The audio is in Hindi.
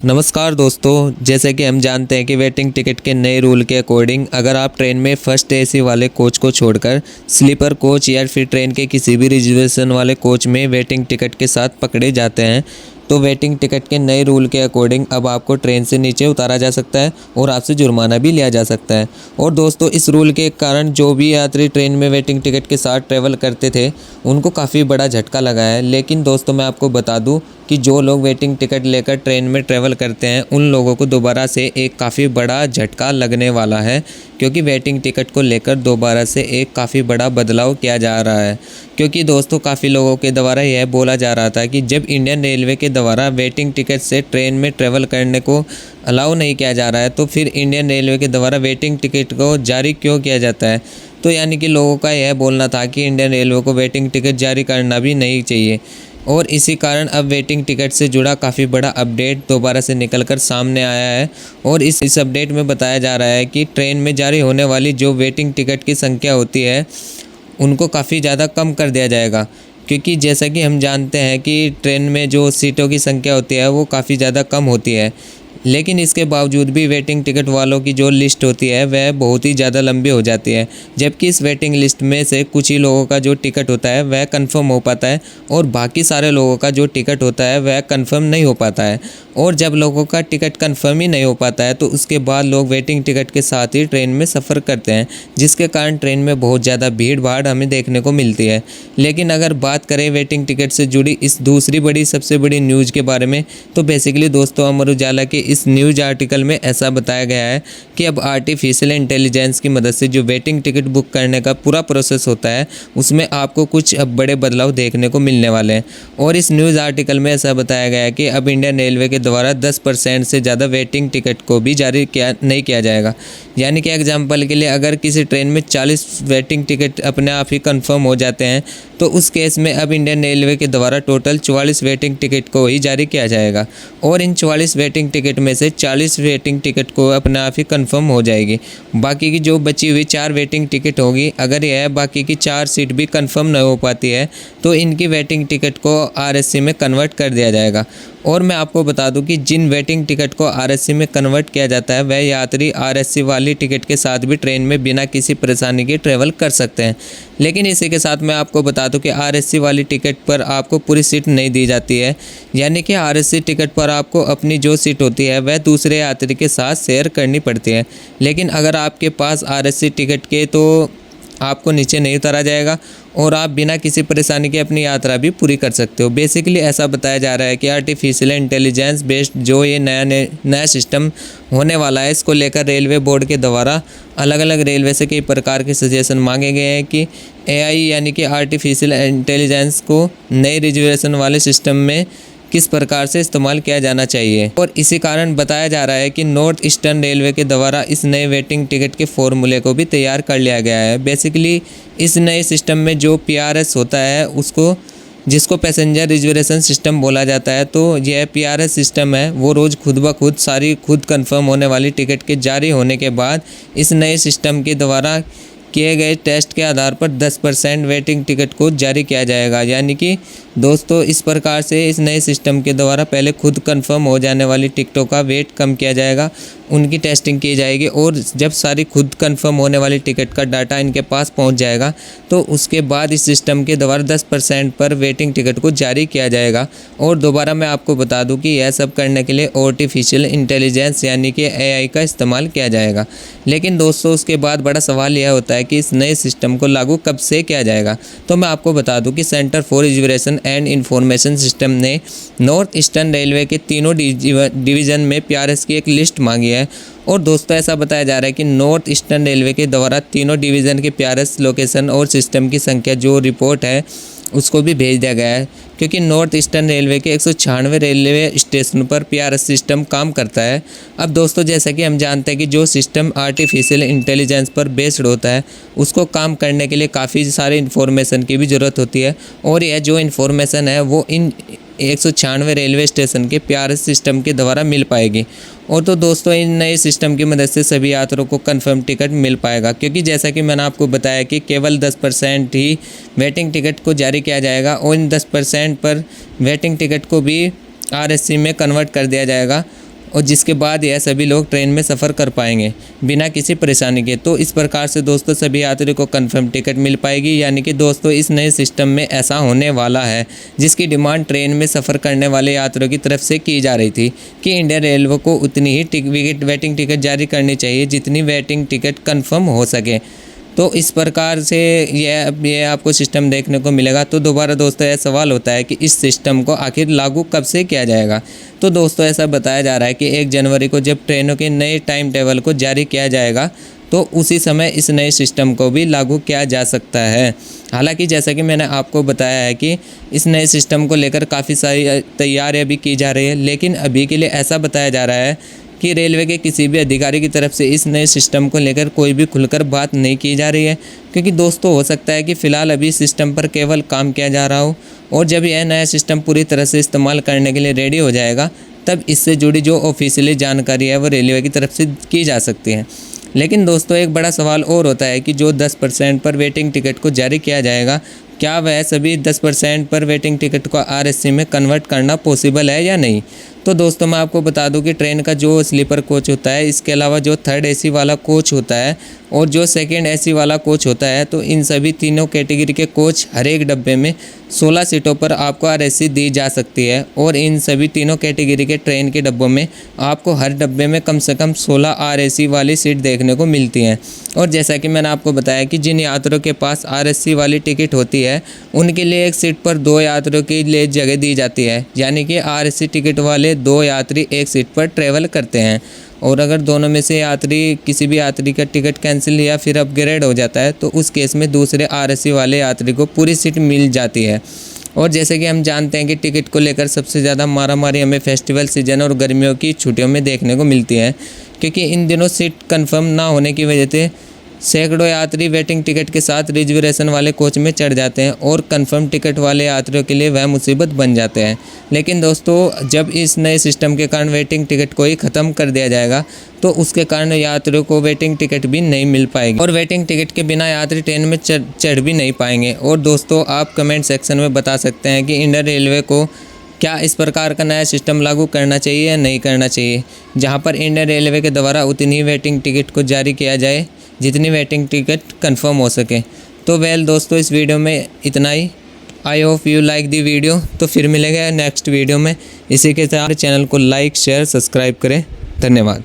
नमस्कार दोस्तों, जैसे कि हम जानते हैं कि वेटिंग टिकट के नए रूल के अकॉर्डिंग अगर आप ट्रेन में फर्स्ट एसी वाले कोच को छोड़कर स्लीपर कोच या फिर ट्रेन के किसी भी रिजर्वेशन वाले कोच में वेटिंग टिकट के साथ पकड़े जाते हैं तो वेटिंग टिकट के नए रूल के अकॉर्डिंग अब आपको ट्रेन से नीचे उतारा जा सकता है और आपसे जुर्माना भी लिया जा सकता है। और दोस्तों, इस रूल के कारण जो भी यात्री ट्रेन में वेटिंग टिकट के साथ ट्रैवल करते थे उनको काफ़ी बड़ा झटका लगा है। लेकिन दोस्तों, मैं आपको बता दूं कि जो लोग वेटिंग टिकट लेकर ट्रेन में ट्रैवल करते हैं उन लोगों को दोबारा से एक काफ़ी बड़ा झटका लगने वाला है, क्योंकि वेटिंग टिकट को लेकर दोबारा से एक काफ़ी बड़ा बदलाव किया जा रहा है। क्योंकि दोस्तों, काफ़ी लोगों के द्वारा यह बोला जा रहा था कि जब इंडियन रेलवे के द्वारा वेटिंग टिकट से ट्रेन में ट्रैवल करने को अलाउ नहीं किया जा रहा है तो फिर इंडियन रेलवे के द्वारा वेटिंग टिकट को जारी क्यों किया जाता है। तो यानी कि लोगों का यह बोलना था कि इंडियन रेलवे को वेटिंग टिकट जारी करना भी नहीं चाहिए। और इसी कारण अब वेटिंग टिकट से जुड़ा काफ़ी बड़ा अपडेट दोबारा से निकलकर सामने आया है। और इस अपडेट में बताया जा रहा है कि ट्रेन में जारी होने वाली जो वेटिंग टिकट की संख्या होती है उनको काफ़ी ज़्यादा कम कर दिया जाएगा। क्योंकि जैसा कि हम जानते हैं कि ट्रेन में जो सीटों की संख्या होती है वो काफ़ी ज़्यादा कम होती है, लेकिन इसके बावजूद भी वेटिंग टिकट वालों की जो लिस्ट होती है वह बहुत ही ज़्यादा लंबी हो जाती है। जबकि इस वेटिंग लिस्ट में से कुछ ही लोगों का जो टिकट होता है वह कंफर्म हो पाता है और बाकी सारे लोगों का जो टिकट होता है वह कंफर्म नहीं हो पाता है। और जब लोगों का टिकट कंफर्म ही नहीं हो पाता है तो उसके बाद लोग वेटिंग टिकट के साथ ही ट्रेन में सफ़र करते हैं, जिसके कारण ट्रेन में बहुत ज़्यादा भीड़ भाड़ हमें देखने को मिलती है। लेकिन अगर बात करें वेटिंग टिकट से जुड़ी इस दूसरी सबसे बड़ी न्यूज़ के बारे में, तो बेसिकली दोस्तों, अमर उजाला के इस न्यूज़ आर्टिकल में ऐसा बताया गया है कि अब आर्टिफिशियल इंटेलिजेंस की मदद से जो वेटिंग टिकट बुक करने का पूरा प्रोसेस होता है उसमें आपको कुछ अब बड़े बदलाव देखने को मिलने वाले हैं। और इस न्यूज़ आर्टिकल में ऐसा बताया गया है कि अब इंडियन रेलवे के द्वारा 10% से ज़्यादा वेटिंग टिकट को भी जारी नहीं किया जाएगा। यानी कि एग्जाम्पल के लिए अगर किसी ट्रेन में 40 वेटिंग टिकट अपने आप ही कंफर्म हो जाते हैं तो उस केस में अब इंडियन रेलवे के द्वारा टोटल 44 वेटिंग टिकट को ही जारी किया जाएगा। और इन 44 वेटिंग टिकट में से 40 वेटिंग टिकट को अपने आप ही कंफर्म हो जाएगी। बाकी की जो बची हुई 4 वेटिंग टिकट होगी, अगर यह बाकी की 4 सीट भी कंफर्म नहीं हो पाती है तो इनकी वेटिंग टिकट को आरएससी में कन्वर्ट कर दिया जाएगा। और मैं आपको बता दूं कि जिन वेटिंग टिकट को आरएससी में कन्वर्ट किया जाता है वह यात्री आरएससी वाली टिकट के साथ भी ट्रेन में बिना किसी परेशानी के ट्रैवल कर सकते हैं। लेकिन इसी के साथ मैं आपको बता दूं कि आरएससी वाली टिकट पर आपको पूरी सीट नहीं दी जाती है। यानी कि आरएससी टिकट पर आपको अपनी जो सीट होती है वह दूसरे यात्री के साथ शेयर करनी पड़ती है। लेकिन अगर आपके पास आरएससी टिकट के तो आपको नीचे नहीं उतारा जाएगा और आप बिना किसी परेशानी के अपनी यात्रा भी पूरी कर सकते हो। बेसिकली ऐसा बताया जा रहा है कि आर्टिफिशियल इंटेलिजेंस बेस्ड जो ये नया सिस्टम होने वाला है, इसको लेकर रेलवे बोर्ड के द्वारा अलग अलग रेलवे से कई प्रकार के सजेशन मांगे गए हैं कि एआई यानी कि आर्टिफिशियल इंटेलिजेंस को नए रिजर्वेशन वाले सिस्टम में किस प्रकार से इस्तेमाल किया जाना चाहिए। और इसी कारण बताया जा रहा है कि नॉर्थ ईस्टर्न रेलवे के द्वारा इस नए वेटिंग टिकट के फॉर्मूले को भी तैयार कर लिया गया है। बेसिकली इस नए सिस्टम में जो पीआरएस होता है उसको जिसको पैसेंजर रिजर्वेशन सिस्टम बोला जाता है, तो यह पीआरएस सिस्टम है वो रोज़ खुद ब खुद सारी कंफर्म होने वाली टिकट के जारी होने के बाद इस नए सिस्टम के द्वारा किए गए टेस्ट के आधार पर 10% वेटिंग टिकट को जारी किया जाएगा। यानी कि दोस्तों, इस प्रकार से इस नए सिस्टम के द्वारा पहले खुद कंफर्म हो जाने वाली टिकटों का वेट कम किया जाएगा, उनकी टेस्टिंग की जाएगी और जब सारी खुद कंफर्म होने वाली टिकट का डाटा इनके पास पहुंच जाएगा तो उसके बाद इस सिस्टम के द्वारा 10% पर वेटिंग टिकट को जारी किया जाएगा। और दोबारा मैं आपको बता दूं कि यह सब करने के लिए आर्टिफिशियल इंटेलिजेंस यानी कि एआई का इस्तेमाल किया जाएगा। लेकिन दोस्तों, उसके बाद बड़ा सवाल यह होता है कि इस नए सिस्टम को लागू कब से किया जाएगा। तो मैं आपको बता दूं कि centre for reservation and information system ने नॉर्थ ईस्टर्न रेलवे के तीनों डिवीज़न में पीआरएस की एक लिस्ट मांगी है। और दोस्तों, ऐसा बताया जा रहा है कि नॉर्थ ईस्टर्न रेलवे के द्वारा तीनों डिवीज़न के पीआरएस लोकेशन और सिस्टम की संख्या जो रिपोर्ट है उसको भी भेज दिया गया है, क्योंकि नॉर्थ ईस्टर्न रेलवे के 196 रेलवे स्टेशन पर पीआरएस सिस्टम काम करता है। अब दोस्तों, जैसा कि हम जानते हैं कि जो सिस्टम आर्टिफिशियल इंटेलिजेंस पर बेस्ड होता है उसको काम करने के लिए काफ़ी सारे इन्फॉर्मेशन की भी ज़रूरत होती है और यह जो इन्फॉर्मेशन है वो इन 196 रेलवे स्टेशन के पीआरएस सिस्टम के द्वारा मिल पाएगी। और तो दोस्तों, इन नए सिस्टम की मदद से सभी यात्रियों को कंफर्म टिकट मिल पाएगा, क्योंकि जैसा कि मैंने आपको बताया कि केवल 10% ही वेटिंग टिकट को जारी किया जाएगा और इन 10% पर वेटिंग टिकट को भी आरएससी में कन्वर्ट कर दिया जाएगा। और जिसके बाद यह सभी लोग ट्रेन में सफ़र कर पाएंगे बिना किसी परेशानी के। तो इस प्रकार से दोस्तों सभी यात्रियों को कंफर्म टिकट मिल पाएगी। यानी कि दोस्तों इस नए सिस्टम में ऐसा होने वाला है जिसकी डिमांड ट्रेन में सफ़र करने वाले यात्रियों की तरफ से की जा रही थी कि इंडियन रेलवे को उतनी ही वेटिंग टिकट जारी करनी चाहिए जितनी वेटिंग टिकट कन्फर्म हो सके। तो इस प्रकार से ये आपको सिस्टम देखने को मिलेगा। तो दोबारा दोस्तों यह सवाल होता है कि इस सिस्टम को आखिर लागू कब से किया जाएगा। तो दोस्तों ऐसा बताया जा रहा है कि 1 जनवरी को जब ट्रेनों के नए टाइम टेबल को जारी किया जाएगा तो उसी समय इस नए सिस्टम को भी लागू किया जा सकता है। हालांकि जैसा कि मैंने आपको बताया है कि इस नए सिस्टम को लेकर काफ़ी सारी तैयारियां भी की जा रही है, लेकिन अभी के लिए ऐसा बताया जा रहा है कि रेलवे के किसी भी अधिकारी की तरफ से इस नए सिस्टम को लेकर कोई भी खुलकर बात नहीं की जा रही है। क्योंकि दोस्तों हो सकता है कि फ़िलहाल अभी सिस्टम पर केवल काम किया जा रहा हो और जब यह नया सिस्टम पूरी तरह से इस्तेमाल करने के लिए रेडी हो जाएगा तब इससे जुड़ी जो ऑफिशियली जानकारी है वो रेलवे की तरफ से की जा सकती है। लेकिन दोस्तों एक बड़ा सवाल और होता है कि जो 10% पर वेटिंग टिकट को जारी किया जाएगा, क्या वह सभी 10% पर वेटिंग टिकट को आरएससी में कन्वर्ट करना पॉसिबल है या नहीं। तो दोस्तों मैं आपको बता दूं कि ट्रेन का जो स्लीपर कोच होता है, इसके अलावा जो 3rd एसी वाला कोच होता है और जो 2nd एसी वाला कोच होता है, तो इन सभी तीनों कैटेगरी के कोच हर एक डब्बे में 16 सीटों पर आपको आरएससी दी जा सकती है। और इन सभी तीनों कैटेगरी के ट्रेन के डब्बों में आपको हर डब्बे में कम से कम 16 आरएससी वाली सीट देखने को मिलती हैं। और जैसा कि मैंने आपको बताया कि जिन यात्रियों के पास आरएससी वाली टिकट होती है उनके लिए एक सीट पर 2 यात्रियों के लिए जगह दी जाती है। यानी कि आरएससी टिकट वाले 2 यात्री एक सीट पर ट्रेवल करते हैं। और अगर दोनों में से किसी भी यात्री का टिकट कैंसिल या फिर अपग्रेड हो जाता है तो उस केस में दूसरे आरएससी वाले यात्री को पूरी सीट मिल जाती है। और जैसे कि हम जानते हैं कि टिकट को लेकर सबसे ज़्यादा मारामारी हमें फेस्टिवल सीजन और गर्मियों की छुट्टियों में देखने को मिलती है, क्योंकि इन दिनों सीट कंफर्म ना होने की वजह से सैकड़ों यात्री वेटिंग टिकट के साथ रिजर्वेशन वाले कोच में चढ़ जाते हैं और कंफर्म टिकट वाले यात्रियों के लिए वह मुसीबत बन जाते हैं। लेकिन दोस्तों जब इस नए सिस्टम के कारण वेटिंग टिकट को ही ख़त्म कर दिया जाएगा तो उसके कारण यात्रियों को वेटिंग टिकट भी नहीं मिल पाएगी और वेटिंग टिकट के बिना यात्री ट्रेन में चढ़ भी नहीं पाएंगे। और दोस्तों आप कमेंट सेक्शन में बता सकते हैं कि इंडियन रेलवे को क्या इस प्रकार का नया सिस्टम लागू करना चाहिए या नहीं करना चाहिए, जहां पर इंडियन रेलवे के द्वारा उतनी ही वेटिंग टिकट को जारी किया जाए जितनी वेटिंग टिकट कंफर्म हो सके। तो वेल दोस्तों इस वीडियो में इतना ही। I hope you like the video. तो फिर मिलेंगे नेक्स्ट वीडियो में। इसी के साथ चैनल को लाइक शेयर सब्सक्राइब करें। धन्यवाद।